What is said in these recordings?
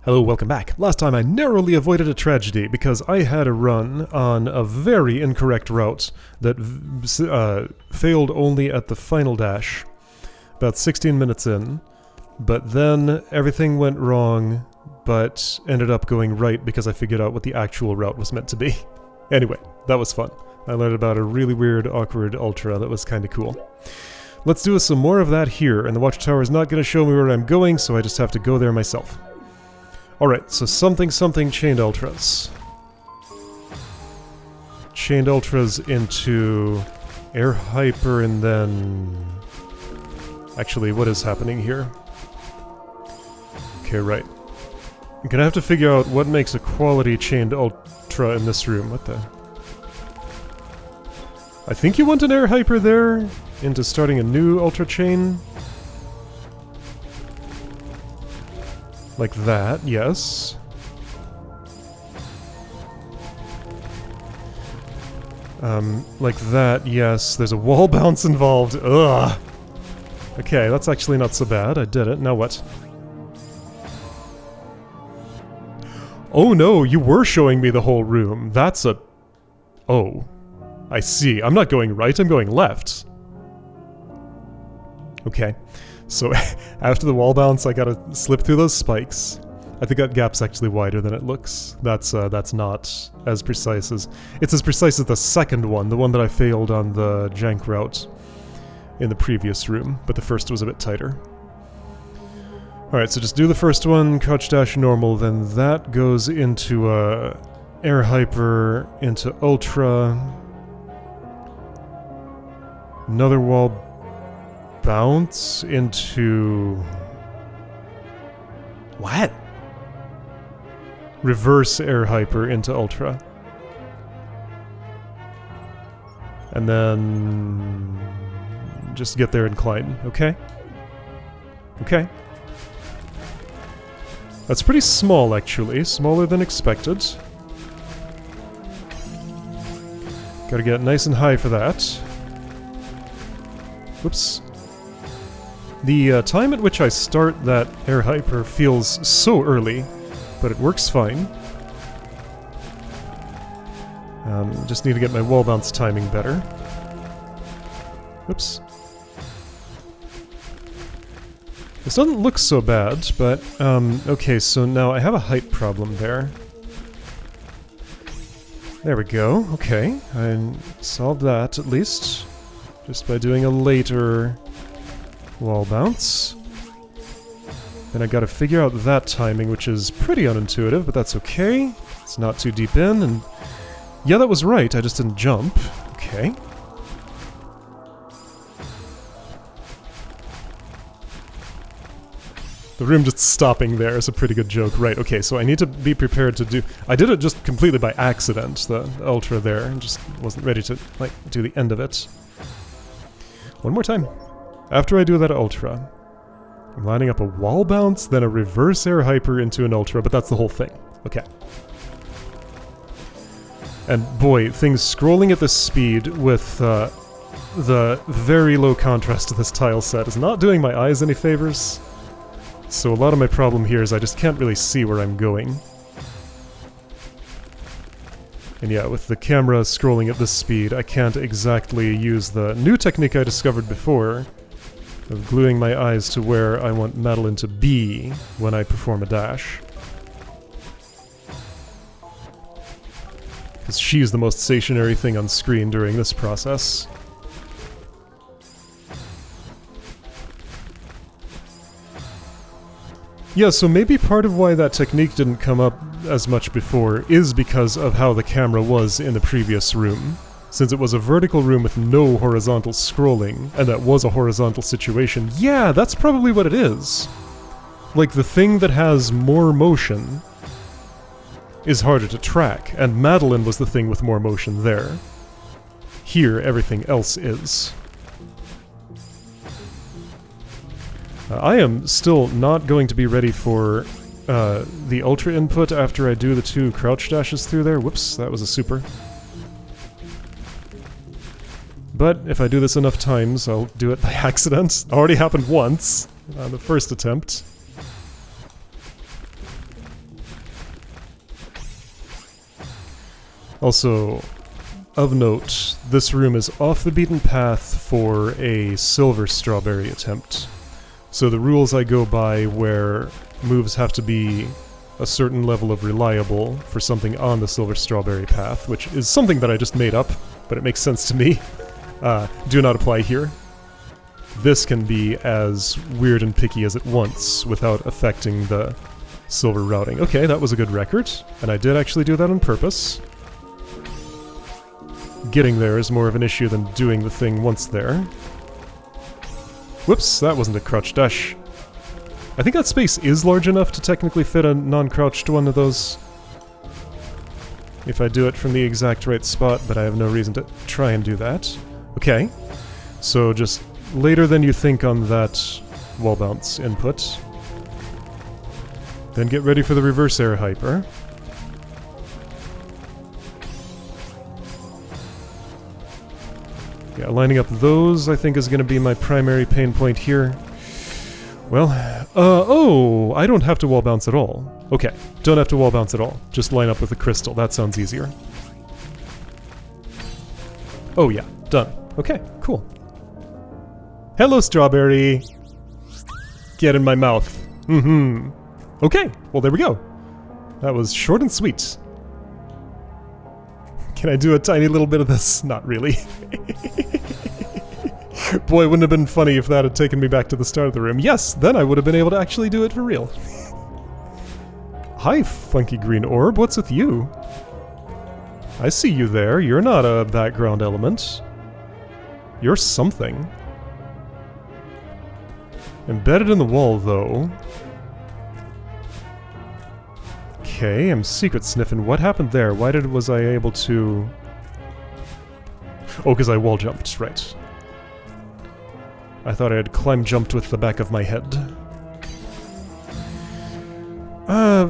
Hello, welcome back. Last time I narrowly avoided a tragedy because I had a run on a very incorrect route that failed only at the final dash, about 16 minutes in, but then everything went wrong, but ended up going right because I figured out what the actual route was meant to be. Anyway, that was fun. I learned about a really weird, awkward ultra that was kind of cool. Let's do some more of that here, and the watchtower is not going to show me where I'm going, so I just have to go there myself. Alright, so something chained ultras. Chained ultras into air hyper and then... Actually, what is happening here? Okay, right. I'm gonna have to figure out what makes a quality chained ultra in this room. What the... I think you want an air hyper there into starting a new ultra chain. Like that, yes. Like that, yes. There's a wall bounce involved. Ugh! Okay, that's actually not so bad. I did it. Now what? Oh no, you were showing me the whole room. That's a... Oh. I see. I'm not going right, I'm going left. Okay. So, after the wall bounce, I gotta slip through those spikes. I think that gap's actually wider than it looks. That's not as precise as... It's as precise as the second one, the one that I failed on the jank route in the previous room, but the first was a bit tighter. Alright, so just do the first one, crouch dash normal, then that goes into air hyper, into ultra. Another wall bounce into... What? Reverse air hyper into ultra. And then... just get there and climb, okay? Okay. That's pretty small, actually. Smaller than expected. Gotta get nice and high for that. Whoops. The time at which I start that air hyper feels so early, but it works fine. Just need to get my wall bounce timing better. Whoops. This doesn't look so bad, but, okay, so now I have a height problem there. There we go, okay. I solved that, at least. Just by doing a later wall bounce. Then I gotta figure out that timing, which is pretty unintuitive, but that's okay. It's not too deep in, and... Yeah, that was right, I just didn't jump. Okay. The room just stopping there is a pretty good joke. Right, okay, so I need to be prepared to do... I did it just completely by accident, the ultra there, and just wasn't ready to, like, do the end of it. One more time. After I do that ultra, I'm lining up a wall bounce, then a reverse air hyper into an ultra, but that's the whole thing. Okay. And boy, things scrolling at this speed with the very low contrast to this tile set is not doing my eyes any favors. So a lot of my problem here is I just can't really see where I'm going. And yeah, with the camera scrolling at this speed, I can't exactly use the new technique I discovered before of gluing my eyes to where I want Madeline to be when I perform a dash. Because she's the most stationary thing on screen during this process. Yeah, so maybe part of why that technique didn't come up as much before is because of how the camera was in the previous room. Since it was a vertical room with no horizontal scrolling, and that was a horizontal situation, yeah, that's probably what it is. Like, the thing that has more motion is harder to track, and Madeline was the thing with more motion there. Here, everything else is. I am still not going to be ready for the ultra input after I do the 2 crouch dashes through there. Whoops, that was a super. But if I do this enough times, I'll do it by accident. Already happened once on the first attempt. Also, of note, this room is off the beaten path for a silver strawberry attempt. So the rules I go by where moves have to be a certain level of reliable for something on the silver strawberry path, which is something that I just made up, but it makes sense to me, do not apply here. This can be as weird and picky as it wants without affecting the silver routing. Okay, that was a good record, and I did actually do that on purpose. Getting there is more of an issue than doing the thing once there. Whoops, that wasn't a crouch dash. I think that space is large enough to technically fit a non-crouched one of those. If I do it from the exact right spot, but I have no reason to try and do that. Okay, so just later than you think on that wall bounce input. Then get ready for the reverse air hyper. Yeah, lining up those I think is going to be my primary pain point here. Well, oh, I don't have to wall bounce at all. Okay, don't have to wall bounce at all. Just line up with the crystal. That sounds easier. Oh yeah, done. Okay, cool. Hello, strawberry. Get in my mouth. Mm-hmm. Okay, well there we go. That was short and sweet. Can I do a tiny little bit of this? Not really. Boy, wouldn't it have been funny if that had taken me back to the start of the room. Yes, then I would have been able to actually do it for real. Hi, funky green orb, what's with you? I see you there, you're not a background element. You're something. Embedded in the wall, though. Okay, I'm secret sniffing. What happened there? Why was I able to... Oh, because I wall jumped, right. I thought I had climb jumped with the back of my head.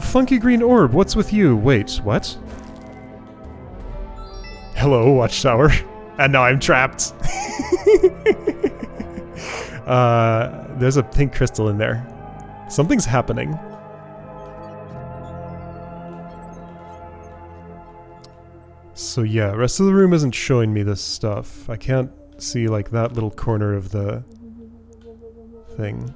Funky green orb, what's with you? Wait, what? Hello, watchtower. And now I'm trapped. There's a pink crystal in there. Something's happening. So yeah, rest of the room isn't showing me this stuff. I can't see like that little corner of the thing.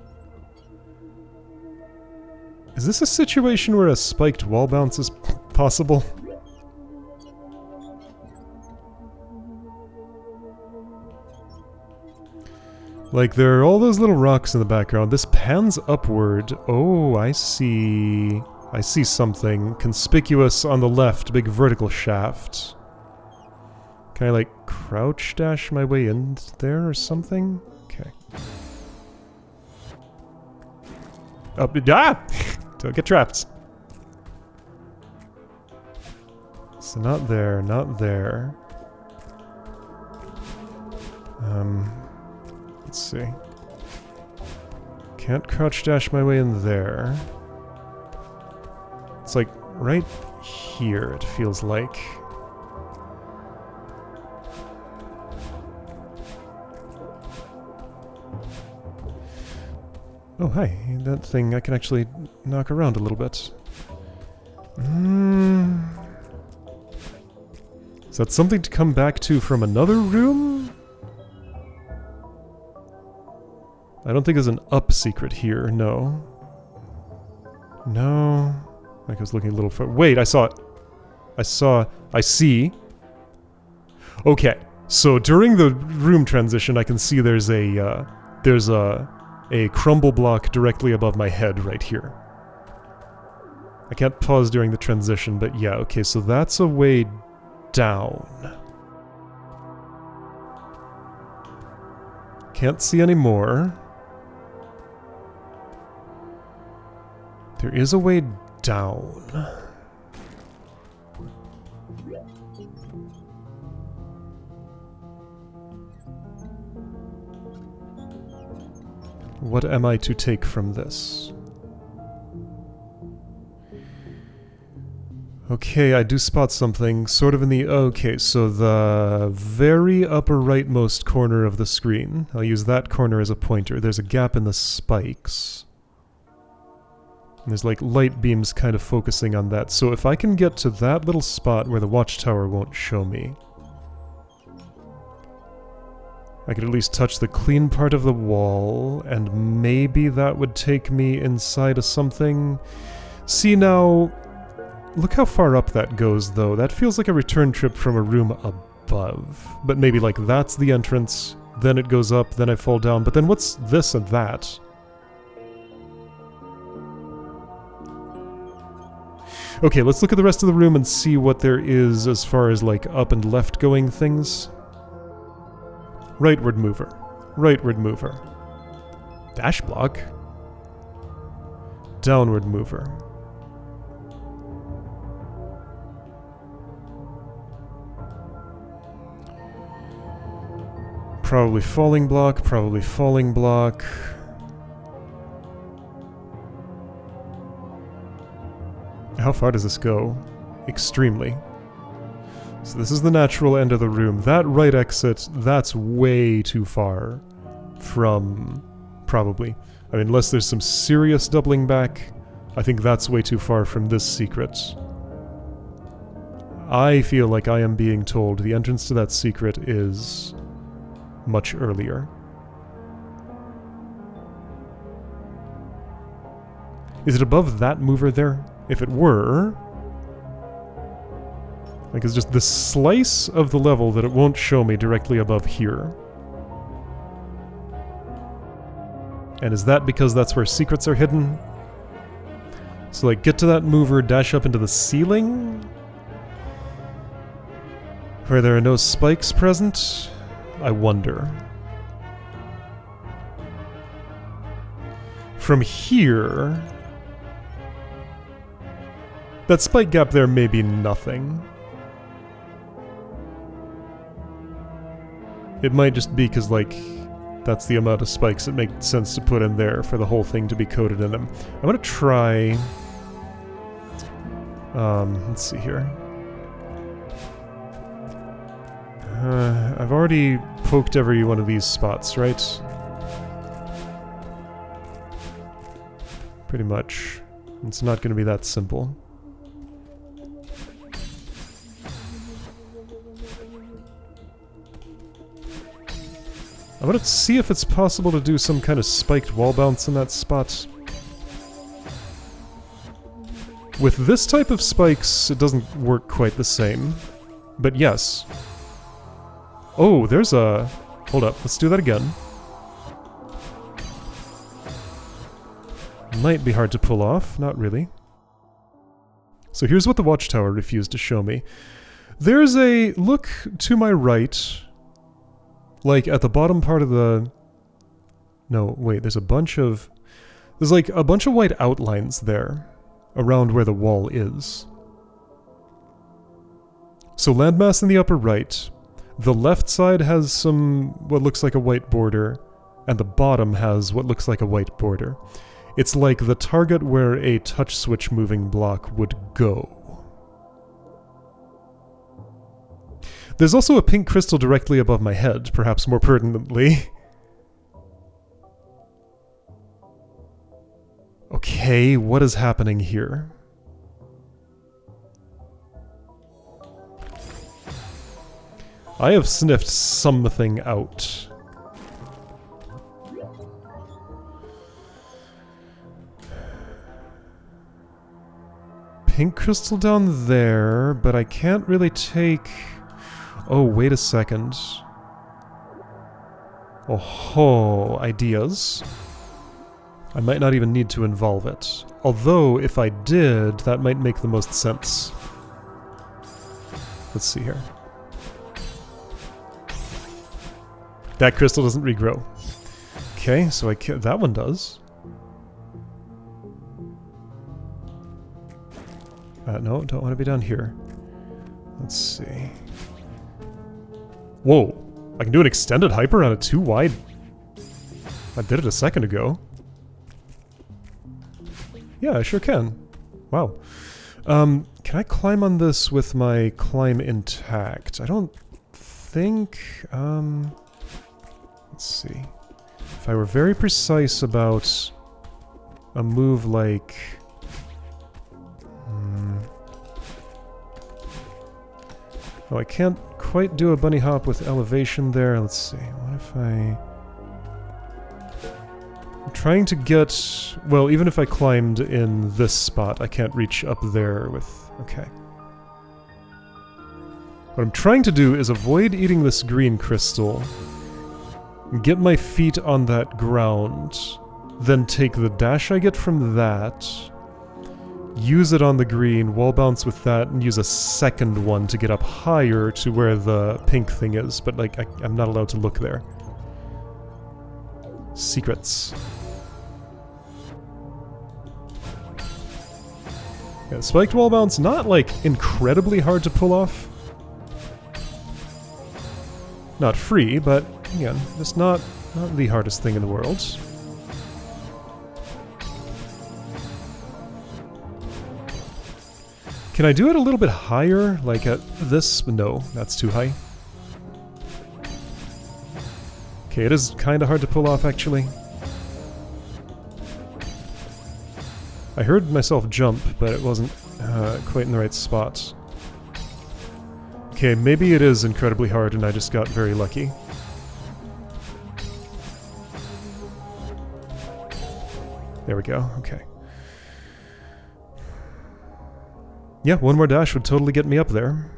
Is this a situation where a spiked wall bounce is possible? Like, there are all those little rocks in the background. This pans upward. Oh, I see. I see something conspicuous on the left, big vertical shaft. Can I, like, crouch dash my way in there or something? Okay. Oh, ah! Don't get trapped. So not there, not there. Let's see. Can't crouch dash my way in there. It's like right here, it feels like. Oh, hi. That thing I can actually knock around a little bit. Is that something to come back to from another room? I don't think there's an up secret here, no. No. Like I was looking a little far. Wait, I saw it. I see. Okay, so during the room transition, I can see there's a crumble block directly above my head right here. I can't pause during the transition, but yeah, okay, so that's a way down. Can't see any more. There is a way down. What am I to take from this? Okay, I do spot something, sort of in the... Okay, so the very upper rightmost corner of the screen. I'll use that corner as a pointer. There's a gap in the spikes. And there's like light beams kind of focusing on that. So if I can get to that little spot where the watchtower won't show me, I could at least touch the clean part of the wall, and maybe that would take me inside of something. See now, look how far up that goes though. That feels like a return trip from a room above. But maybe like that's the entrance, then it goes up, then I fall down, but then what's this and that? Okay, let's look at the rest of the room and see what there is as far as like up and left going things. Rightward mover. Rightward mover. Dash block. Downward mover. Probably falling block, probably falling block. How far does this go? Extremely. So this is the natural end of the room. That right exit, that's way too far from... probably. I mean, unless there's some serious doubling back, I think that's way too far from this secret. I feel like I am being told the entrance to that secret is much earlier. Is it above that mover there? If it were... like, it's just the slice of the level that it won't show me directly above here. And is that because that's where secrets are hidden? So, like, get to that mover, dash up into the ceiling? Where there are no spikes present? I wonder. From here... that spike gap there may be nothing. It might just be because, like, that's the amount of spikes it makes sense to put in there for the whole thing to be coated in them. I'm gonna try... let's see here. I've already poked every one of these spots, right? Pretty much. It's not gonna be that simple. I'm gonna see if it's possible to do some kind of spiked wall bounce in that spot. With this type of spikes, it doesn't work quite the same. But yes. Oh, there's a... hold up, let's do that again. Might be hard to pull off, not really. So here's what the watchtower refused to show me. There's a... look to my right... like, at the bottom part of the... no, wait, there's a bunch of... there's, like, a bunch of white outlines there, around where the wall is. So landmass in the upper right. The left side has some... what looks like a white border, and the bottom has what looks like a white border. It's like the target where a touch switch moving block would go. There's also a pink crystal directly above my head, perhaps more pertinently. Okay, what is happening here? I have sniffed something out. Pink crystal down there, but I can't really take... oh, wait a second. Oh ho, ideas. I might not even need to involve it. Although, if I did, that might make the most sense. Let's see here. That crystal doesn't regrow. Okay, so I can... that one does. No, don't want to be down here. Let's see. Whoa! I can do an extended hyper on a 2 wide? I did it a second ago. Yeah, I sure can. Wow. Can I climb on this with my climb intact? I don't think... let's see. If I were very precise about a move like Oh, I can't quite do a bunny hop with elevation there. Let's see. What if I'm trying to get... Well, even if I climbed in this spot, I can't reach up there with... Okay. What I'm trying to do is avoid eating this green crystal, get my feet on that ground, then take the dash I get from that, use it on the green, wall bounce with that, and use a second one to get up higher to where the pink thing is, but like, I'm not allowed to look there. Secrets. Yeah, spiked wall bounce, not like incredibly hard to pull off. Not free, but again, just not the hardest thing in the world. Can I do it a little bit higher, like at this? No, that's too high. Okay, it is kind of hard to pull off, actually. I heard myself jump, but it wasn't quite in the right spot. Okay, maybe it is incredibly hard and I just got very lucky. There we go, okay. Yeah, one more dash would totally get me up there.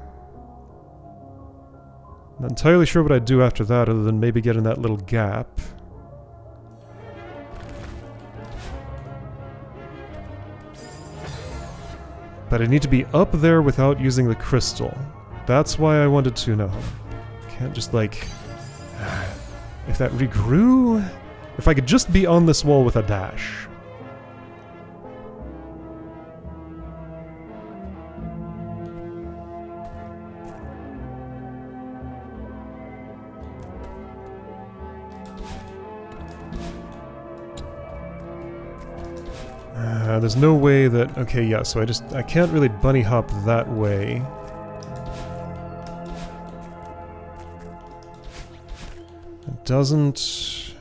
Not entirely sure what I'd do after that other than maybe get in that little gap. But I need to be up there without using the crystal. That's why I wanted to know. Can't just like... If that regrew... If I could just be on this wall with a dash. There's no way that... Okay, yeah, so I can't really bunny hop that way. It doesn't...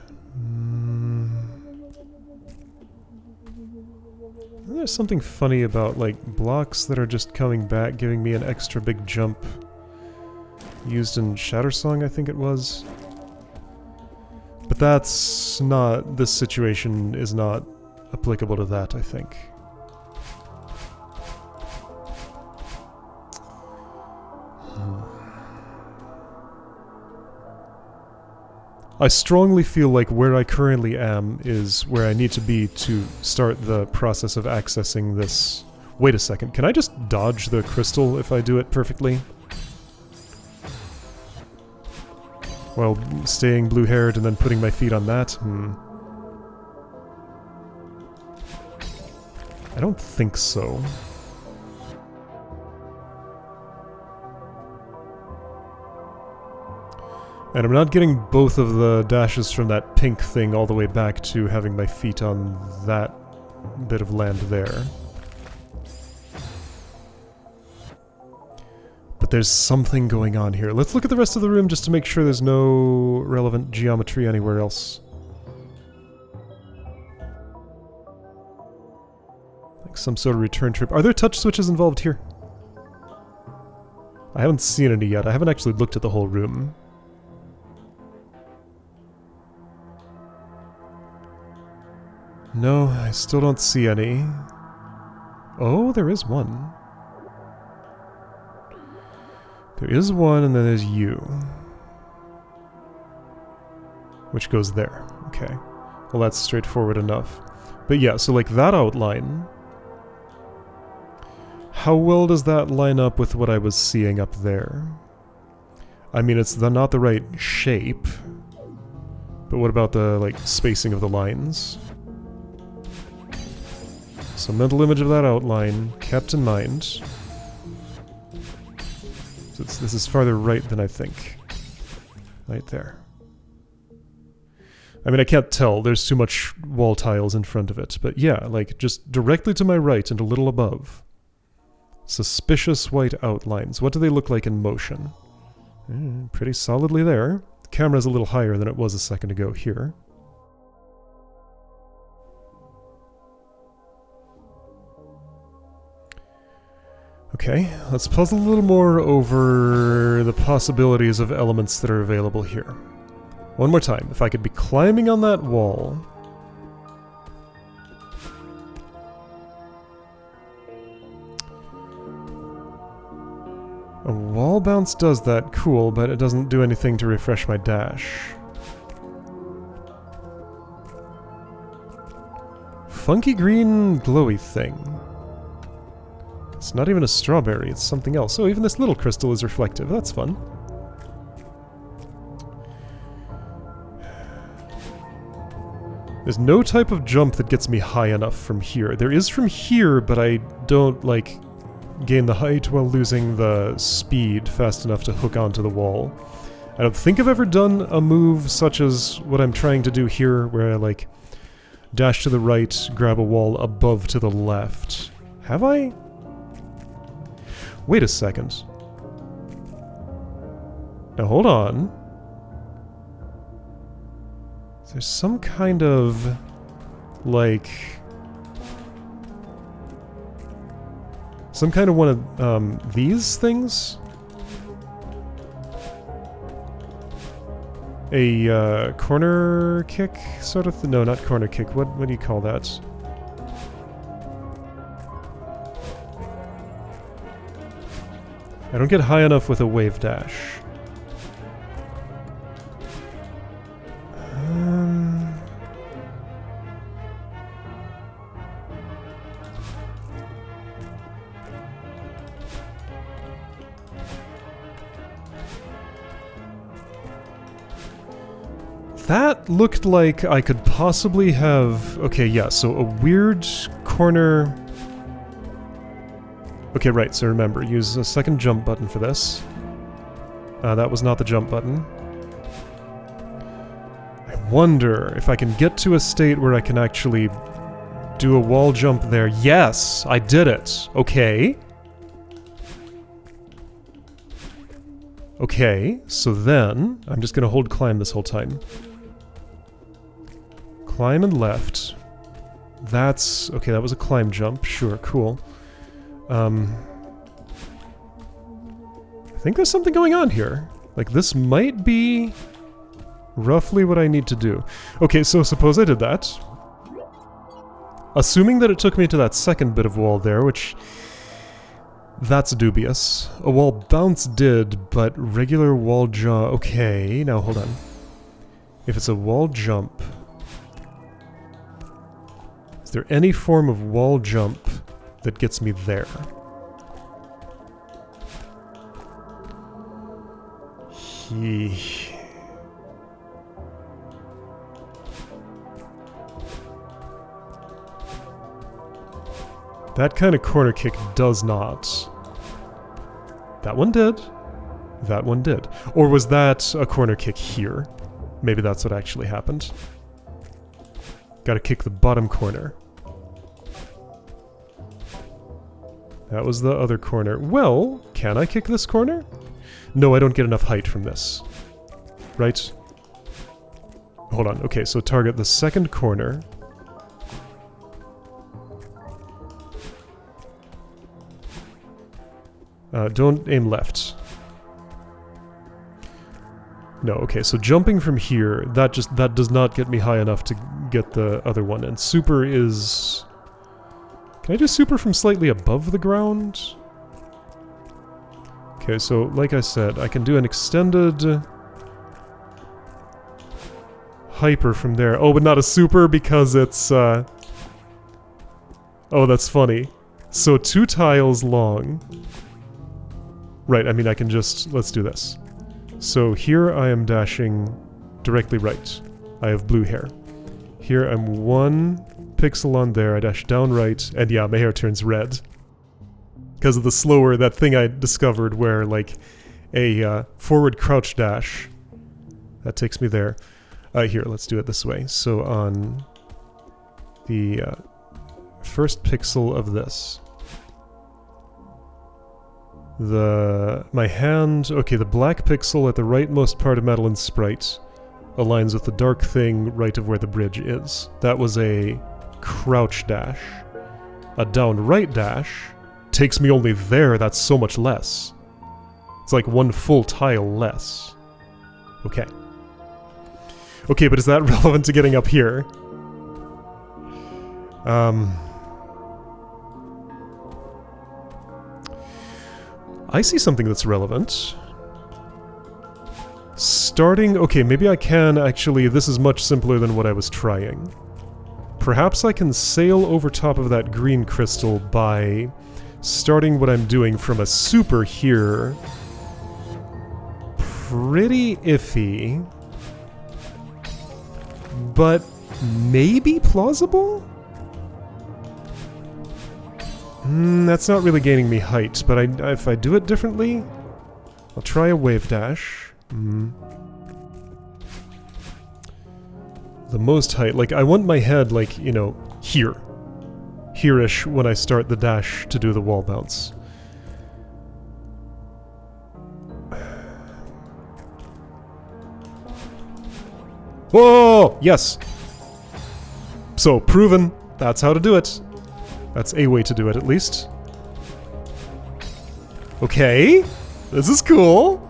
There's something funny about, like, blocks that are just coming back, giving me an extra big jump. Used in Shattersong, I think it was. But that's not... This situation is not applicable to that, I think. I strongly feel like where I currently am is where I need to be to start the process of accessing this... Wait a second, can I just dodge the crystal if I do it perfectly? While staying blue-haired and then putting my feet on that? I don't think so. And I'm not getting both of the dashes from that pink thing all the way back to having my feet on that bit of land there. But there's something going on here. Let's look at the rest of the room just to make sure there's no relevant geometry anywhere else. Like some sort of return trip. Are there touch switches involved here? I haven't seen any yet. I haven't actually looked at the whole room. No, I still don't see any. Oh, there is one. There is one, and then there's you. Which goes there. Okay. Well, that's straightforward enough. But yeah, so like that outline... How well does that line up with what I was seeing up there? I mean, it's not the right shape. But what about the, like, spacing of the lines? So mental image of that outline, kept in mind. So this is farther right than I think. Right there. I mean, I can't tell. There's too much wall tiles in front of it. But yeah, like, just directly to my right and a little above. Suspicious white outlines. What do they look like in motion? Pretty solidly there. The camera's a little higher than it was a second ago here. Okay, let's puzzle a little more over the possibilities of elements that are available here. One more time. If I could be climbing on that wall... A wall bounce does that, cool, but it doesn't do anything to refresh my dash. Funky green glowy thing. It's not even a strawberry, it's something else. Oh, even this little crystal is reflective, that's fun. There's no type of jump that gets me high enough from here. There is from here, but I don't, like, gain the height while losing the speed fast enough to hook onto the wall. I don't think I've ever done a move such as what I'm trying to do here, where I, like, dash to the right, grab a wall above to the left. Have I? Wait a second. Now hold on. There's some kind of, like... some kind of one of these things? A corner kick sort of no, not corner kick. What do you call that? I don't get high enough with a wave dash. That looked like I could possibly have... Okay, yeah, so a weird corner... Okay, right, so remember, use a second jump button for this. That was not the jump button. I wonder if I can get to a state where I can actually do a wall jump there. Yes! I did it! Okay. Okay, so then... I'm just gonna hold climb this whole time. Climb and left. That's... Okay, that was a climb jump. Sure, cool. I think there's something going on here. Like, this might be roughly what I need to do. Okay, so suppose I did that. Assuming that it took me to that second bit of wall there, which... That's dubious. A wall bounce did, but regular wall jump... Okay, now hold on. If it's a wall jump... Is there any form of wall jump that gets me there? That kind of corner kick does not. That one did. That one did. Or was that a corner kick here? Maybe that's what actually happened. Gotta kick the bottom corner. That was the other corner. Well, can I kick this corner? No, I don't get enough height from this. Right? Hold on. Okay, so target the second corner. Don't aim left. No, okay, so jumping from here, that does not get me high enough to get the other one. And super is... Can I do super from slightly above the ground? Okay, so like I said, I can do an extended... hyper from there. Oh, but not a super because it's... Oh, that's funny. So 2 tiles long. Right, I mean I can just... Let's do this. So here I am dashing directly right. I have blue hair. Here I'm 1 pixel on there, I dash down right, and yeah, my hair turns red. Because of the slower, that thing I discovered where, like, a forward crouch dash. That takes me there. Here, let's do it this way. So on the first pixel of this. My hand... Okay, the black pixel at the rightmost part of Madeline's sprite aligns with the dark thing right of where the bridge is. That was a crouch dash. A down right dash takes me only there, that's so much less. It's like one full tile less. Okay. Okay, but is that relevant to getting up here? I see something that's relevant. Starting... Okay, maybe I can actually... This is much simpler than what I was trying. Perhaps I can sail over top of that green crystal by starting what I'm doing from a super here. Pretty iffy. But maybe plausible? That's not really gaining me height, but if I do it differently, I'll try a wave dash. The most height, like I want my head like, you know, here. Here-ish when I start the dash to do the wall bounce. Whoa! Yes! So, proven. That's how to do it. That's a way to do it, at least. Okay. This is cool.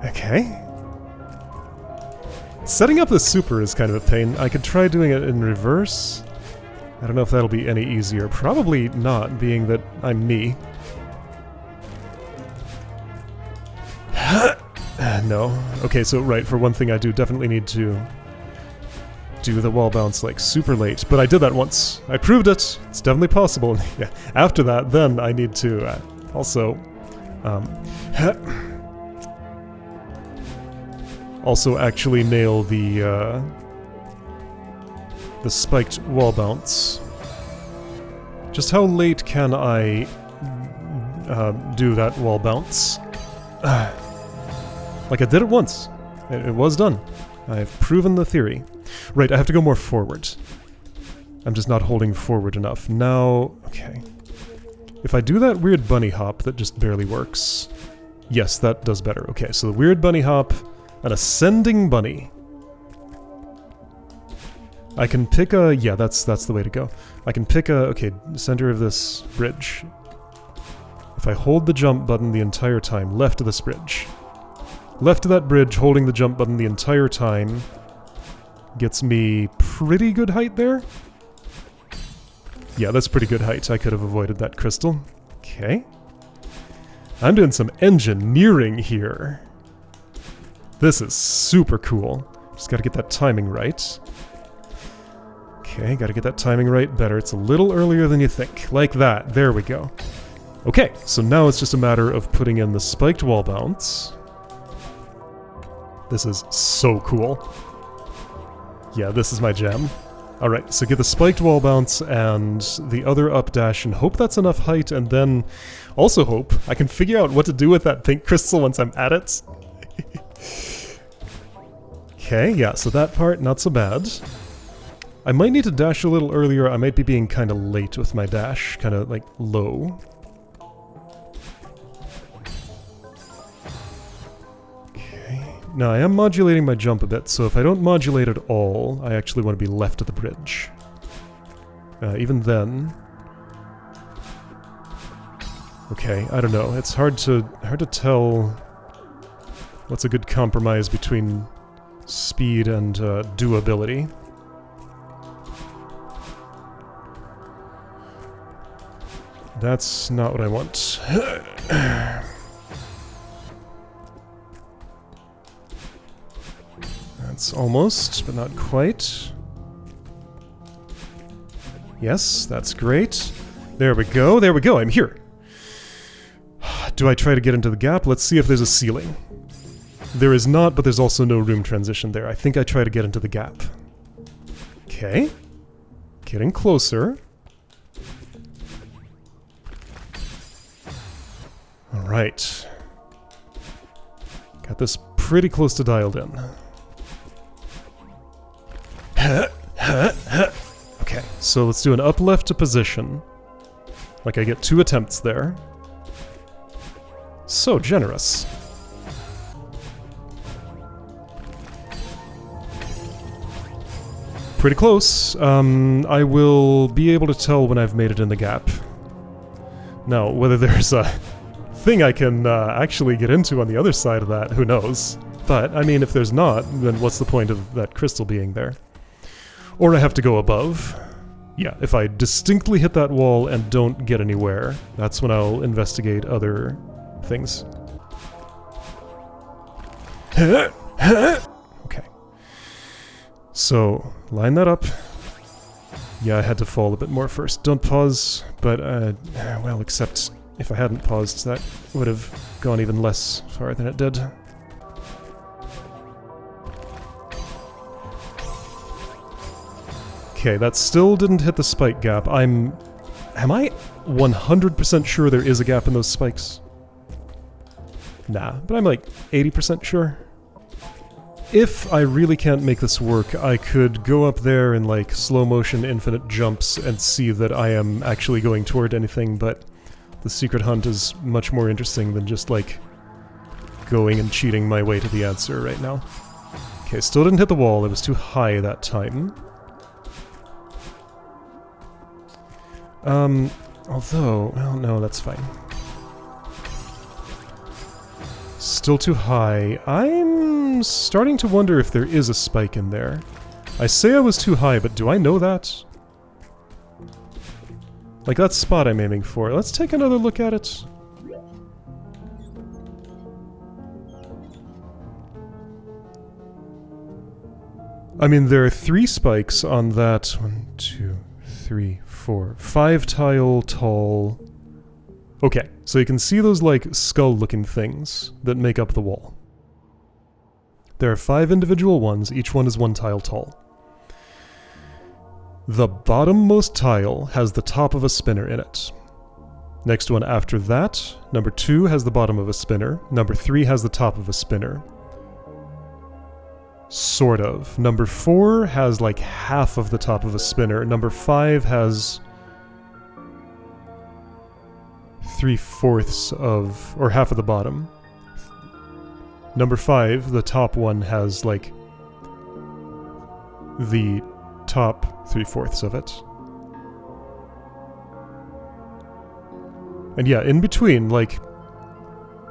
Okay. Setting up the super is kind of a pain. I could try doing it in reverse. I don't know if that'll be any easier. Probably not, being that I'm me. No. Okay, so right, for one thing I do definitely need to do the wall bounce like super late, but I did that once. I proved it. It's definitely possible. Yeah. After that, then I need to also also actually nail the spiked wall bounce. Just how late can I do that wall bounce? Like I did it once. It was done. I've proven the theory. Right, I have to go more forward. I'm just not holding forward enough. Now, okay. If I do that weird bunny hop that just barely works... Yes, that does better. Okay, so the weird bunny hop, an ascending bunny. I can pick a... Yeah, that's the way to go. I can pick a... Okay, center of this bridge. If I hold the jump button the entire time, left of this bridge. Left of that bridge, holding the jump button the entire time, gets me pretty good height there. Yeah, that's pretty good height. I could have avoided that crystal. Okay. I'm doing some engineering here. This is super cool. Just gotta get that timing right. Okay, gotta get that timing right better. It's a little earlier than you think. Like that. There we go. Okay, so now it's just a matter of putting in the spiked wall bounce. This is so cool. Yeah, this is my jam. Alright, so get the spiked wall bounce and the other up dash and hope that's enough height, and then also hope I can figure out what to do with that pink crystal once I'm at it. Okay, yeah, so that part, not so bad. I might need to dash a little earlier. I might be being kind of late with my dash, kind of like low. Now, I am modulating my jump a bit, so if I don't modulate at all, I actually want to be left of the bridge. Even then... Okay, I don't know. It's hard to tell what's a good compromise between speed and doability. That's not what I want. That's almost, but not quite. Yes, that's great. There we go, I'm here. Do I try to get into the gap? Let's see if there's a ceiling. There is not, but there's also no room transition there. I think I try to get into the gap. Okay. Getting closer. Alright. Got this pretty close to dialed in. Okay, so let's do an up left to position. Like I get 2 attempts there. So generous. Pretty close. I will be able to tell when I've made it in the gap. Now, whether there's a thing I can actually get into on the other side of that, who knows? But, I mean, if there's not, then what's the point of that crystal being there? Or I have to go above. Yeah, if I distinctly hit that wall and don't get anywhere, that's when I'll investigate other things. Okay. So, line that up. Yeah, I had to fall a bit more first. Don't pause, but, well, except if I hadn't paused, that would have gone even less far than it did. Okay, that still didn't hit the spike gap. Am I 100% sure there is a gap in those spikes? Nah, but I'm like 80% sure. If I really can't make this work, I could go up there in like slow motion infinite jumps and see that I am actually going toward anything, but the secret hunt is much more interesting than just like going and cheating my way to the answer right now. Okay, still didn't hit the wall, it was too high that time. Although, well, no, that's fine. Still too high. I'm starting to wonder if there is a spike in there. I say I was too high, but do I know that? Like that spot I'm aiming for. Let's take another look at it. I mean, there are 3 spikes on that 1, 2, 3, 4, 5 tile tall. Okay, so you can see those like skull-looking things that make up the wall. There are 5 individual ones, each one is 1 tile tall. The bottommost tile has the top of a spinner in it. Next one after that, number 2 has the bottom of a spinner, number 3 has the top of a spinner. Sort of. Number 4 has like half of the top of a spinner. Number 5 has 3/4 of, or half of the bottom. Number 5, the top one, has like the top 3/4 of it. And yeah, in between, like,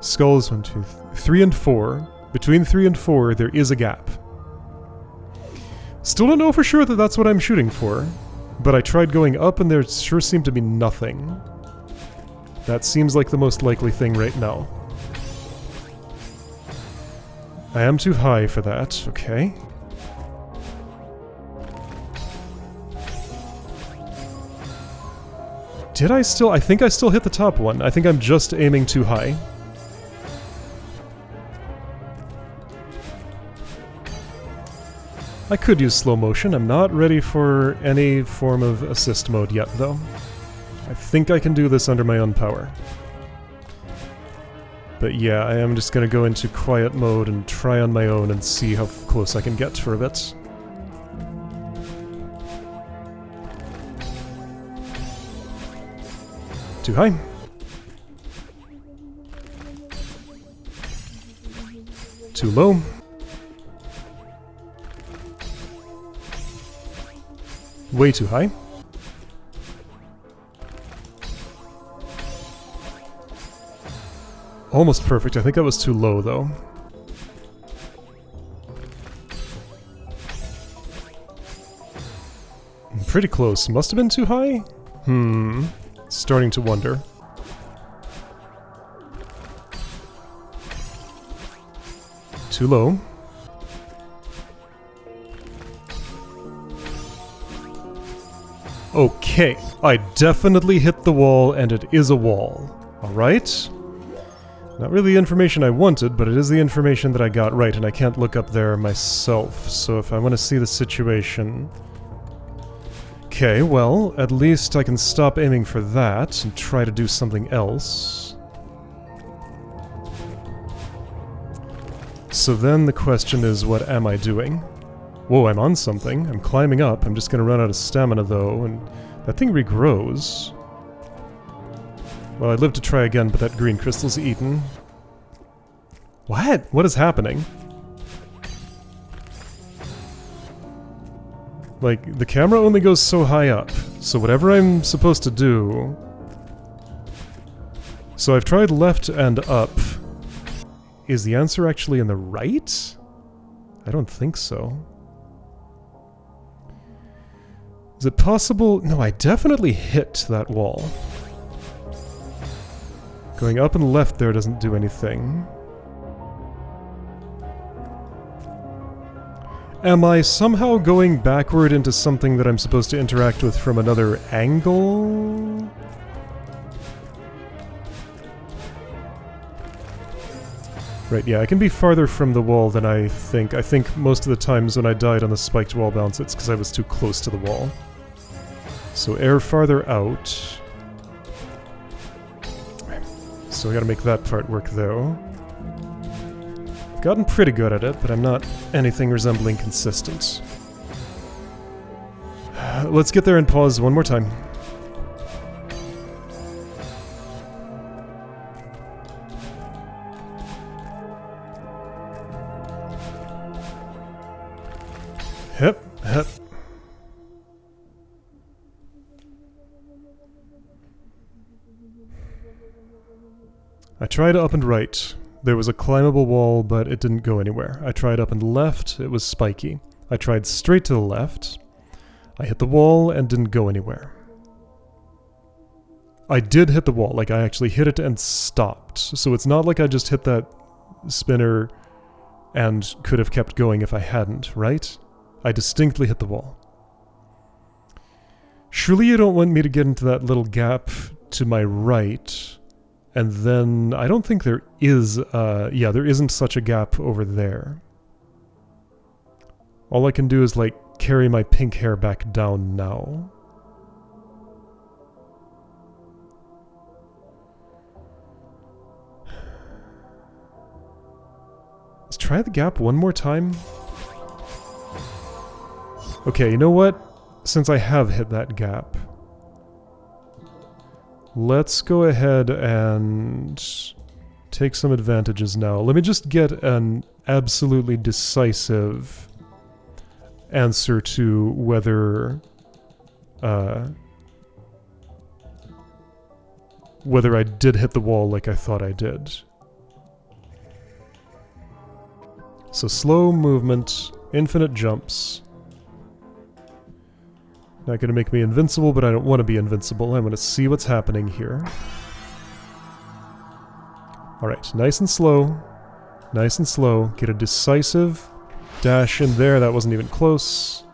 skulls 1, 2, 3 and 4. Between 3 and 4, there is a gap. Still don't know for sure that that's what I'm shooting for, but I tried going up and there sure seemed to be nothing. That seems like the most likely thing right now. I am too high for that, okay. Did I still? I think I still hit the top one. I think I'm just aiming too high. I could use slow motion. I'm not ready for any form of assist mode yet, though. I think I can do this under my own power. But yeah, I am just gonna go into quiet mode and try on my own and see how close I can get for a bit. Too high. Too low. Way too high. Almost perfect. I think that was too low, though. Pretty close. Must have been too high? Starting to wonder. Too low. Okay, I definitely hit the wall, and it is a wall. Alright? Not really the information I wanted, but it is the information that I got right, and I can't look up there myself, so if I want to see the situation... Okay, well, at least I can stop aiming for that and try to do something else. So then the question is, what am I doing? Whoa, I'm on something. I'm climbing up. I'm just gonna run out of stamina, though, and that thing regrows. Well, I'd live to try again, but that green crystal's eaten. What? What is happening? Like, the camera only goes so high up, so whatever I'm supposed to do... So I've tried left and up. Is the answer actually in the right? I don't think so. Is it possible? No, I definitely hit that wall. Going up and left there doesn't do anything. Am I somehow going backward into something that I'm supposed to interact with from another angle? Right, yeah, I can be farther from the wall than I think. I think most of the times when I died on the spiked wall bounce, it's because I was too close to the wall. So air farther out. So I gotta make that part work, though. I've gotten pretty good at it, but I'm not anything resembling consistent. Let's get there and pause one more time. Hep, hep. I tried up and right. There was a climbable wall, but it didn't go anywhere. I tried up and left, it was spiky. I tried straight to the left. I hit the wall and didn't go anywhere. I did hit the wall, like I actually hit it and stopped. So it's not like I just hit that spinner and could have kept going if I hadn't, right? I distinctly hit the wall. Surely you don't want me to get into that little gap to my right, and then I don't think there is, yeah, there isn't such a gap over there. All I can do is, like, carry my pink hair back down now. Let's try the gap one more time. Okay, you know what? Since I have hit that gap, let's go ahead and take some advantages now. Let me just get an absolutely decisive answer to whether whether I did hit the wall like I thought I did. So slow movement, infinite jumps. Not going to make me invincible, but I don't want to be invincible. I'm going to see what's happening here. Alright, nice and slow. Nice and slow. Get a decisive dash in there. That wasn't even close.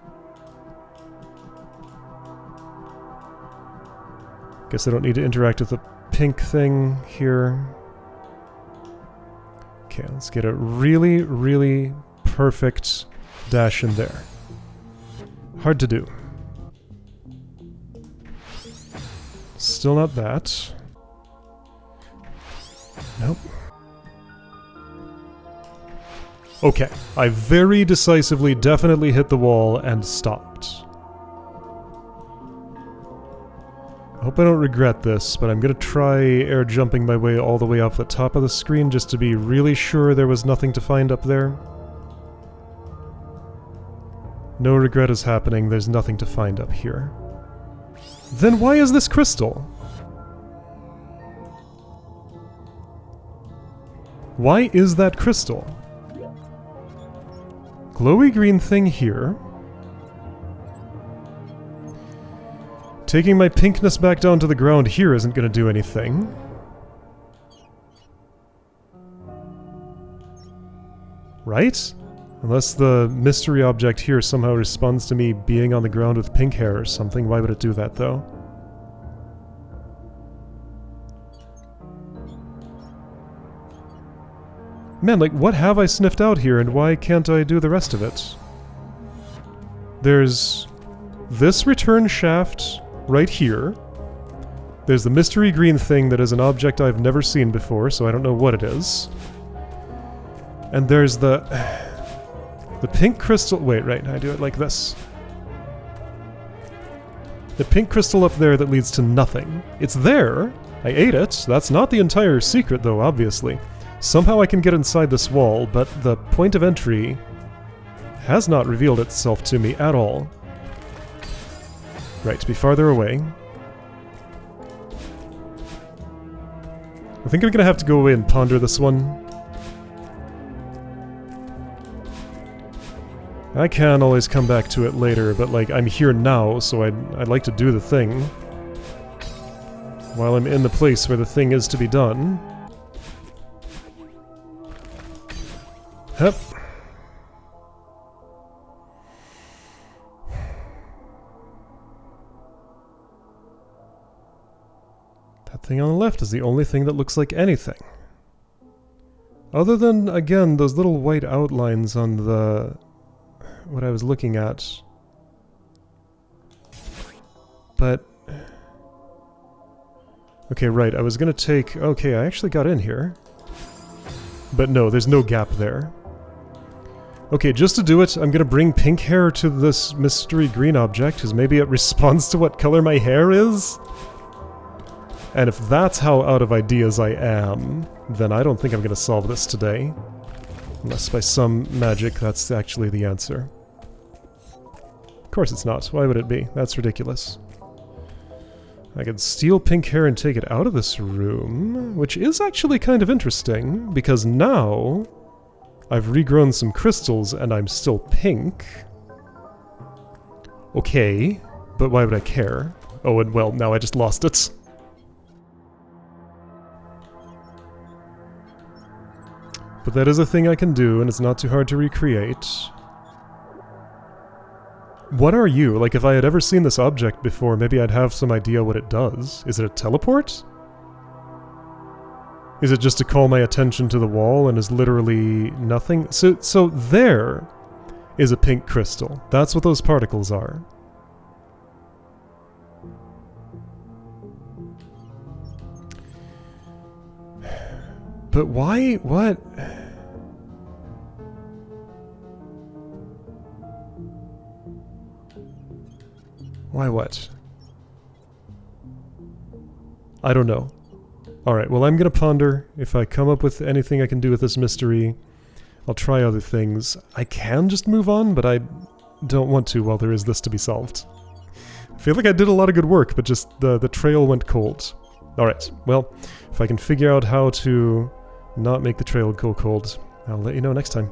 Guess I don't need to interact with the pink thing here. Okay, let's get a really, really perfect dash in there. Hard to do. Still not that. Nope. Okay, I very decisively definitely hit the wall and stopped. I hope I don't regret this, but I'm gonna try air jumping my way all the way off the top of the screen just to be really sure there was nothing to find up there. No regret is happening, there's nothing to find up here. Then why is this crystal? Why is that crystal? Glowy green thing here. Taking my pinkness back down to the ground here isn't going to do anything. Right? Unless the mystery object here somehow responds to me being on the ground with pink hair or something. Why would it do that, though? Man, like, what have I sniffed out here, and why can't I do the rest of it? There's this return shaft right here. There's the mystery green thing that is an object I've never seen before, so I don't know what it is. And there's the pink crystal... Wait, right, I do it like this. The pink crystal up there that leads to nothing. It's there. I ate it. That's not the entire secret, though, obviously. Somehow I can get inside this wall, but the point of entry has not revealed itself to me at all. Right, to be farther away. I think I'm gonna have to go away and ponder this one. I can always come back to it later, but like, I'm here now, so I'd like to do the thing while I'm in the place where the thing is to be done. Hup. That thing on the left is the only thing that looks like anything. Other than, again, those little white outlines on the... what I was looking at. But... okay, right, I was gonna take... okay, I actually got in here. But no, there's no gap there. Okay, just to do it, I'm gonna bring pink hair to this mystery green object, because maybe it responds to what color my hair is? And if that's how out of ideas I am, then I don't think I'm gonna solve this today. Unless by some magic that's actually the answer. Of course it's not. Why would it be? That's ridiculous. I could steal pink hair and take it out of this room, which is actually kind of interesting, because now I've regrown some crystals and I'm still pink. Okay, but why would I care? Oh, and well, now I just lost it. But that is a thing I can do, and it's not too hard to recreate. What are you? Like, if I had ever seen this object before, maybe I'd have some idea what it does. Is it a teleport? Is it just to call my attention to the wall and is literally nothing? So there is a pink crystal. That's what those particles are. But why? What? Why what? I don't know. Alright, well I'm gonna ponder. If I come up with anything I can do with this mystery, I'll try other things. I can just move on, but I don't want to while there is this to be solved. I feel like I did a lot of good work, but just the trail went cold. Alright, well, if I can figure out how to not make the trail go cold, I'll let you know next time.